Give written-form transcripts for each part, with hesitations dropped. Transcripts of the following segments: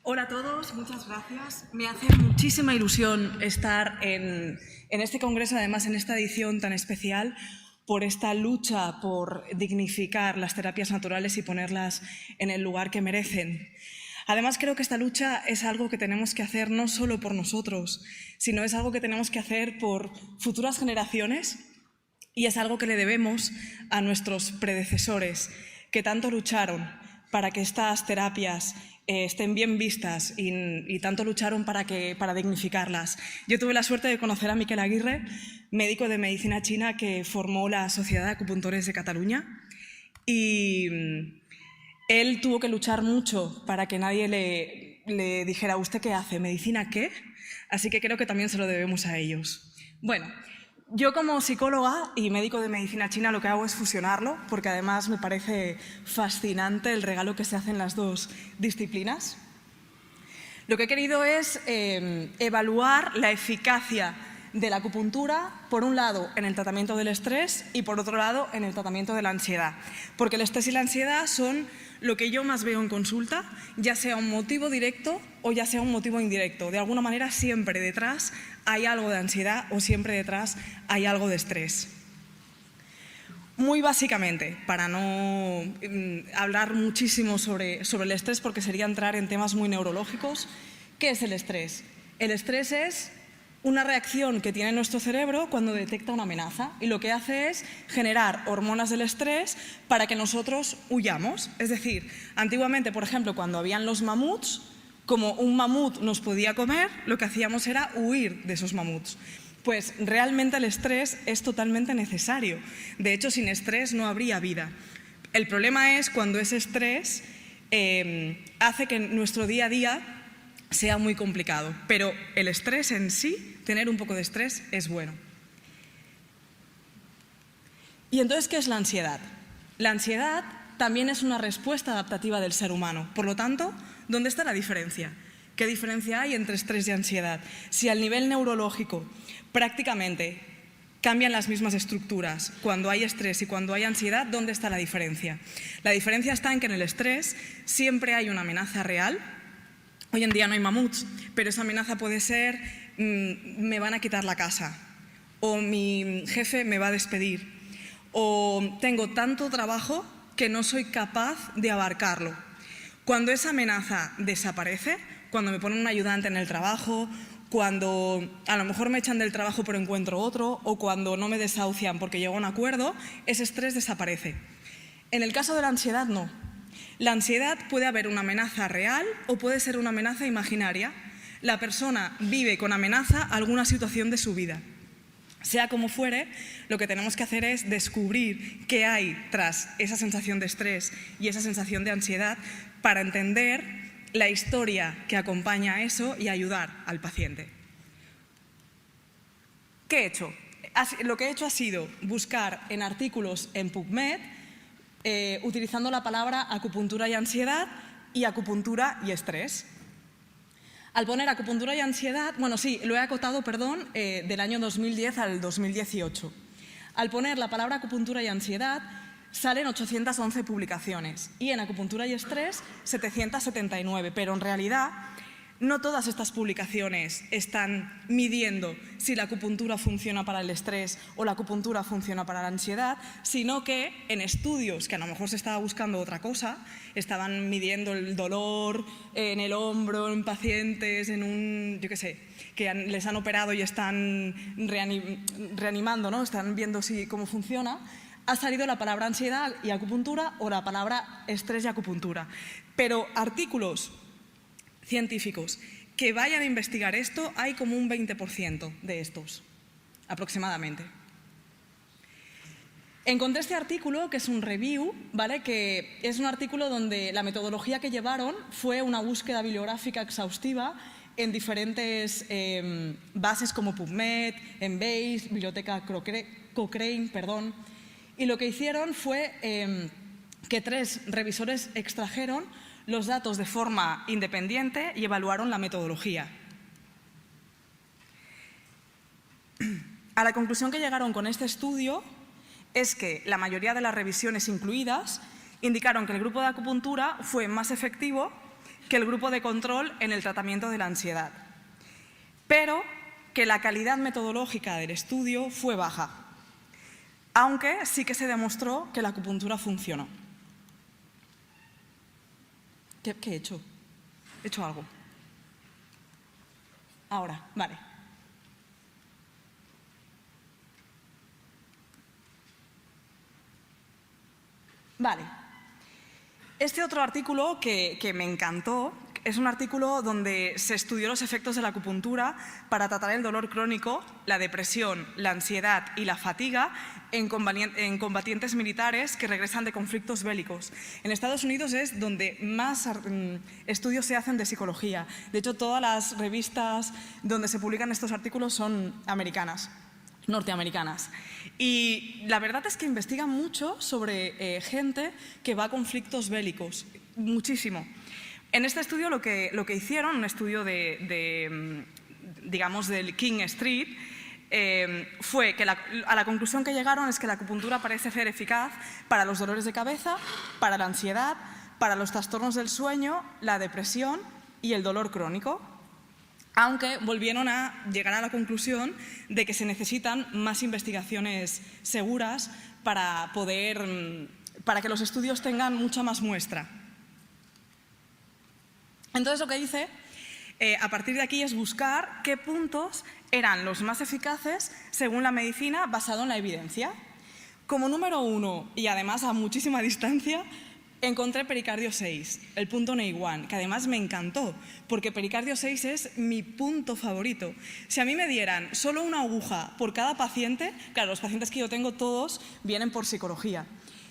Hola a todos, muchas gracias. Me hace muchísima ilusión estar en este congreso, además en esta edición tan especial, por esta lucha por dignificar las terapias naturales y ponerlas en el lugar que merecen. Además, creo que esta lucha es algo que tenemos que hacer no solo por nosotros, sino es algo que tenemos que hacer por futuras generaciones y es algo que le debemos a nuestros predecesores, que tanto lucharon para que estas terapias estén bien vistas y tanto lucharon para dignificarlas. Yo tuve la suerte de conocer a Miquel Aguirre, médico de medicina china que formó la Sociedad de Acupuntores de Cataluña, y él tuvo que luchar mucho para que nadie le dijera ¿usted qué hace? ¿Medicina qué? Así que creo que también se lo debemos a ellos. Bueno, yo como psicóloga y médico de medicina china lo que hago es fusionarlo, porque además me parece fascinante el regalo que se hacen las dos disciplinas. Lo que he querido es evaluar la eficacia de la acupuntura, por un lado en el tratamiento del estrés y por otro lado en el tratamiento de la ansiedad, porque el estrés y la ansiedad son lo que yo más veo en consulta, ya sea un motivo directo o ya sea un motivo indirecto. De alguna manera siempre detrás hay algo de ansiedad o siempre detrás hay algo de estrés. Muy básicamente, para no hablar muchísimo sobre el estrés porque sería entrar en temas muy neurológicos, ¿qué es el estrés? El estrés es una reacción que tiene nuestro cerebro cuando detecta una amenaza y lo que hace es generar hormonas del estrés para que nosotros huyamos. Es decir, antiguamente, por ejemplo, cuando habían los mamuts, como un mamut nos podía comer, lo que hacíamos era huir de esos mamuts. Pues realmente el estrés es totalmente necesario. De hecho, sin estrés no habría vida. El problema es cuando ese estrés hace que nuestro día a día sea muy complicado, pero el estrés en sí, tener un poco de estrés es bueno. ¿Y entonces qué es la ansiedad? La ansiedad también es una respuesta adaptativa del ser humano. Por lo tanto, ¿dónde está la diferencia? ¿Qué diferencia hay entre estrés y ansiedad? Si al nivel neurológico prácticamente cambian las mismas estructuras cuando hay estrés y cuando hay ansiedad, ¿dónde está la diferencia? La diferencia está en que en el estrés siempre hay una amenaza real. Hoy en día no hay mamuts, pero esa amenaza puede ser me van a quitar la casa, o mi jefe me va a despedir, o tengo tanto trabajo que no soy capaz de abarcarlo. Cuando esa amenaza desaparece, cuando me ponen un ayudante en el trabajo, cuando a lo mejor me echan del trabajo pero encuentro otro, o cuando no me desahucian porque llego a un acuerdo, ese estrés desaparece. En el caso de la ansiedad, no. La ansiedad puede haber una amenaza real o puede ser una amenaza imaginaria. La persona vive con amenaza alguna situación de su vida. Sea como fuere, lo que tenemos que hacer es descubrir qué hay tras esa sensación de estrés y esa sensación de ansiedad para entender la historia que acompaña a eso y ayudar al paciente. ¿Qué he hecho? Lo que he hecho ha sido buscar en artículos en PubMed utilizando la palabra acupuntura y ansiedad y acupuntura y estrés. Al poner acupuntura y ansiedad, bueno, sí, lo he acotado, perdón, del año 2010 al 2018. Al poner la palabra acupuntura y ansiedad, salen 811 publicaciones y en acupuntura y estrés 779, pero en realidad no todas estas publicaciones están midiendo si la acupuntura funciona para el estrés o la acupuntura funciona para la ansiedad, sino que en estudios que a lo mejor se estaba buscando otra cosa, estaban midiendo el dolor en el hombro en pacientes, yo qué sé, que les han operado y están reanimando, ¿no? Están viendo cómo funciona. Ha salido la palabra ansiedad y acupuntura o la palabra estrés y acupuntura. Pero artículos científicos que vayan a investigar esto, hay como un 20% de estos, aproximadamente. Encontré este artículo, que es un review, ¿vale? Que es un artículo donde la metodología que llevaron fue una búsqueda bibliográfica exhaustiva en diferentes bases como PubMed, Embase, Biblioteca Cochrane, perdón. Y lo que hicieron fue que 3 revisores extrajeron los datos de forma independiente y evaluaron la metodología. A la conclusión que llegaron con este estudio es que la mayoría de las revisiones incluidas indicaron que el grupo de acupuntura fue más efectivo que el grupo de control en el tratamiento de la ansiedad, pero que la calidad metodológica del estudio fue baja, aunque sí que se demostró que la acupuntura funcionó. ¿Qué he hecho? He hecho algo. Ahora, vale. Vale. Este otro artículo que me encantó es un artículo donde se estudió los efectos de la acupuntura para tratar el dolor crónico, la depresión, la ansiedad y la fatiga en combatientes militares que regresan de conflictos bélicos. En Estados Unidos es donde más estudios se hacen de psicología. De hecho, todas las revistas donde se publican estos artículos son americanas, norteamericanas. Y la verdad es que investigan mucho sobre gente que va a conflictos bélicos, muchísimo. En este estudio lo que hicieron, un estudio digamos, del King Street, fue que a la conclusión que llegaron es que la acupuntura parece ser eficaz para los dolores de cabeza, para la ansiedad, para los trastornos del sueño, la depresión y el dolor crónico, aunque volvieron a llegar a la conclusión de que se necesitan más investigaciones seguras para que los estudios tengan mucha más muestra. Entonces, lo que hice a partir de aquí es buscar qué puntos eran los más eficaces según la medicina basado en la evidencia. Como número 1, y además a muchísima distancia, encontré pericardio 6, el punto Ney1, que además me encantó, porque pericardio 6 es mi punto favorito. Si a mí me dieran solo una aguja por cada paciente, claro, los pacientes que yo tengo todos vienen por psicología.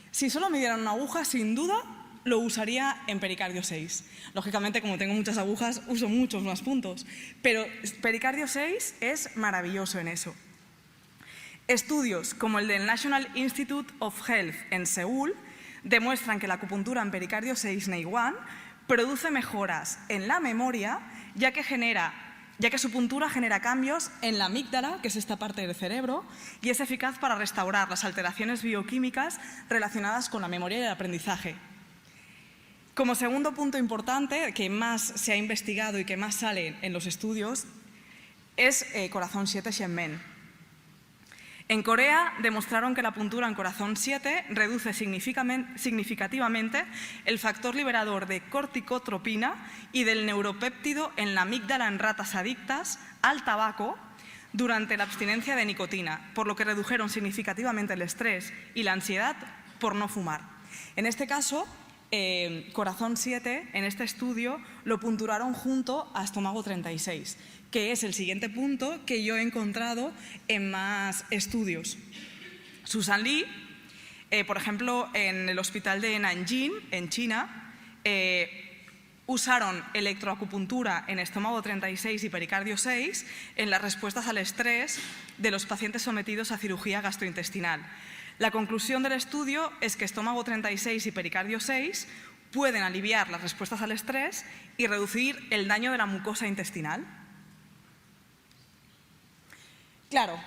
Si solo me dieran una aguja, sin duda, lo usaría en pericardio 6. Lógicamente, como tengo muchas agujas, uso muchos más puntos, pero pericardio 6 es maravilloso en eso. Estudios como el del National Institute of Health en Seúl demuestran que la acupuntura en pericardio 6 Ney1 produce mejoras en la memoria, ya que su puntura genera cambios en la amígdala, que es esta parte del cerebro, y es eficaz para restaurar las alteraciones bioquímicas relacionadas con la memoria y el aprendizaje. Como segundo punto importante, que más se ha investigado y que más sale en los estudios, es corazón 7 Shenmen. En Corea demostraron que la puntura en corazón 7 reduce significativamente el factor liberador de corticotropina y del neuropéptido en la amígdala en ratas adictas al tabaco durante la abstinencia de nicotina, por lo que redujeron significativamente el estrés y la ansiedad por no fumar. En este caso, corazón 7, en este estudio, lo punturaron junto a estómago 36, que es el siguiente punto que yo he encontrado en más estudios. Susan Lee, por ejemplo, en el hospital de Nanjing, en China, usaron electroacupuntura en estómago 36 y pericardio 6 en las respuestas al estrés de los pacientes sometidos a cirugía gastrointestinal. La conclusión del estudio es que estómago 36 y pericardio 6 pueden aliviar las respuestas al estrés y reducir el daño de la mucosa intestinal. Claro,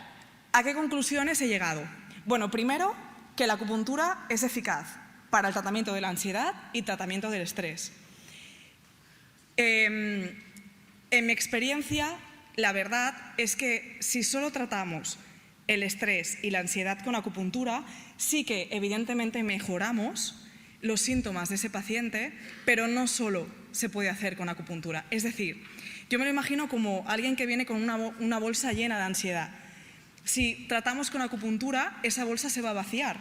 ¿a qué conclusiones he llegado? Bueno, primero, que la acupuntura es eficaz para el tratamiento de la ansiedad y tratamiento del estrés. En mi experiencia, la verdad es que si solo tratamos el estrés y la ansiedad con acupuntura, sí que evidentemente mejoramos los síntomas de ese paciente, pero no solo se puede hacer con acupuntura. Es decir, yo me lo imagino como alguien que viene con una bolsa llena de ansiedad. Si tratamos con acupuntura, esa bolsa se va a vaciar.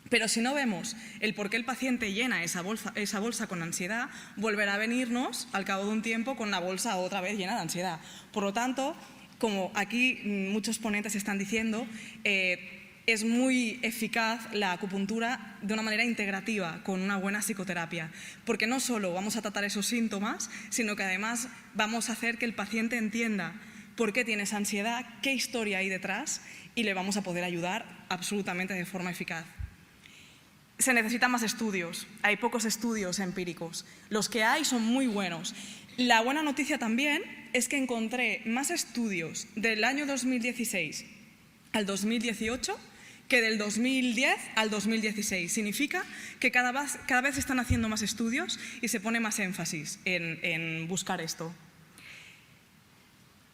Pero si no vemos el por qué el paciente llena esa bolsa con ansiedad, volverá a venirnos al cabo de un tiempo con la bolsa otra vez llena de ansiedad. Por lo tanto, como aquí muchos ponentes están diciendo, es muy eficaz la acupuntura de una manera integrativa, con una buena psicoterapia, porque no solo vamos a tratar esos síntomas, sino que además vamos a hacer que el paciente entienda por qué tiene esa ansiedad, qué historia hay detrás, y le vamos a poder ayudar absolutamente de forma eficaz. Se necesitan más estudios, hay pocos estudios empíricos, los que hay son muy buenos. La buena noticia también es que encontré más estudios del año 2016 al 2018 que del 2010 al 2016. Significa que cada vez se están haciendo más estudios y se pone más énfasis en buscar esto.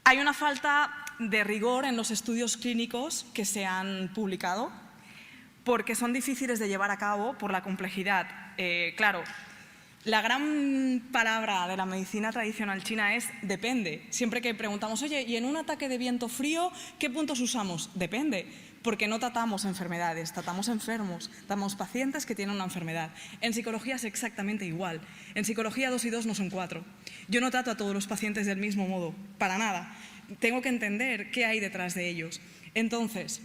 Hay una falta de rigor en los estudios clínicos que se han publicado porque son difíciles de llevar a cabo por la complejidad. Claro, la gran palabra de la medicina tradicional china es depende. Siempre que preguntamos, oye, ¿y en un ataque de viento frío qué puntos usamos? Depende, porque no tratamos enfermedades, tratamos enfermos, tratamos pacientes que tienen una enfermedad. En psicología es exactamente igual. En psicología 2 y 2 no son 4. Yo no trato a todos los pacientes del mismo modo, para nada. Tengo que entender qué hay detrás de ellos. Entonces,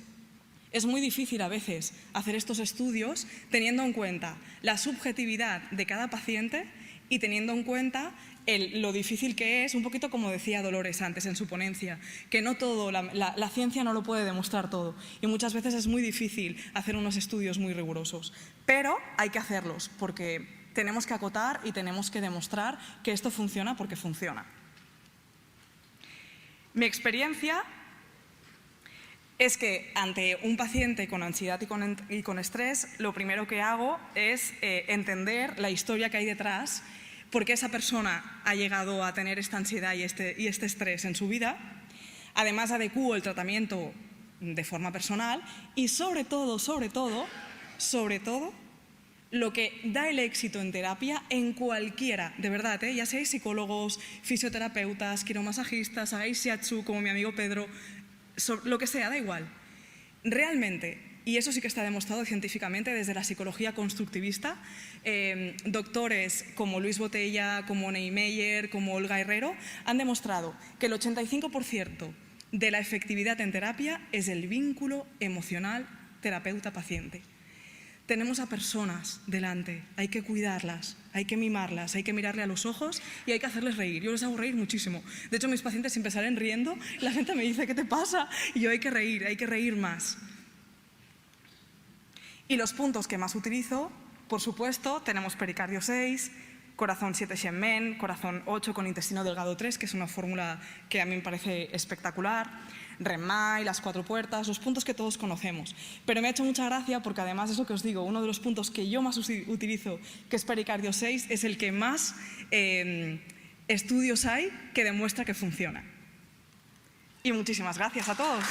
es muy difícil a veces hacer estos estudios teniendo en cuenta la subjetividad de cada paciente y teniendo en cuenta lo difícil que es, un poquito como decía Dolores antes en su ponencia, que no todo, la ciencia no lo puede demostrar todo y muchas veces es muy difícil hacer unos estudios muy rigurosos, pero hay que hacerlos porque tenemos que acotar y tenemos que demostrar que esto funciona porque funciona. Mi experiencia es que ante un paciente con ansiedad y con estrés, lo primero que hago es entender la historia que hay detrás, por qué esa persona ha llegado a tener esta ansiedad y este estrés en su vida. Además, adecuo el tratamiento de forma personal y sobre todo, lo que da el éxito en terapia en cualquiera, de verdad, ya seáis psicólogos, fisioterapeutas, quiromasajistas, hagáis shiatsu como mi amigo Pedro, lo que sea, da igual. Realmente, y eso sí que está demostrado científicamente desde la psicología constructivista, doctores como Luis Botella, como Neymeyer, como Olga Herrero, han demostrado que el 85% de la efectividad en terapia es el vínculo emocional terapeuta-paciente. Tenemos a personas delante, hay que cuidarlas, hay que mimarlas, hay que mirarle a los ojos y hay que hacerles reír. Yo les hago reír muchísimo. De hecho, mis pacientes siempre salen riendo y la gente me dice, ¿qué te pasa? Y yo hay que reír más. Y los puntos que más utilizo, por supuesto, tenemos pericardio 6, corazón 7 Shenmen, corazón 8 con intestino delgado 3, que es una fórmula que a mí me parece espectacular, REMAI, las 4 puertas, los puntos que todos conocemos. Pero me ha hecho mucha gracia porque además, eso que os digo, uno de los puntos que yo más utilizo, que es pericardio 6, es el que más estudios hay que demuestra que funciona. Y muchísimas gracias a todos.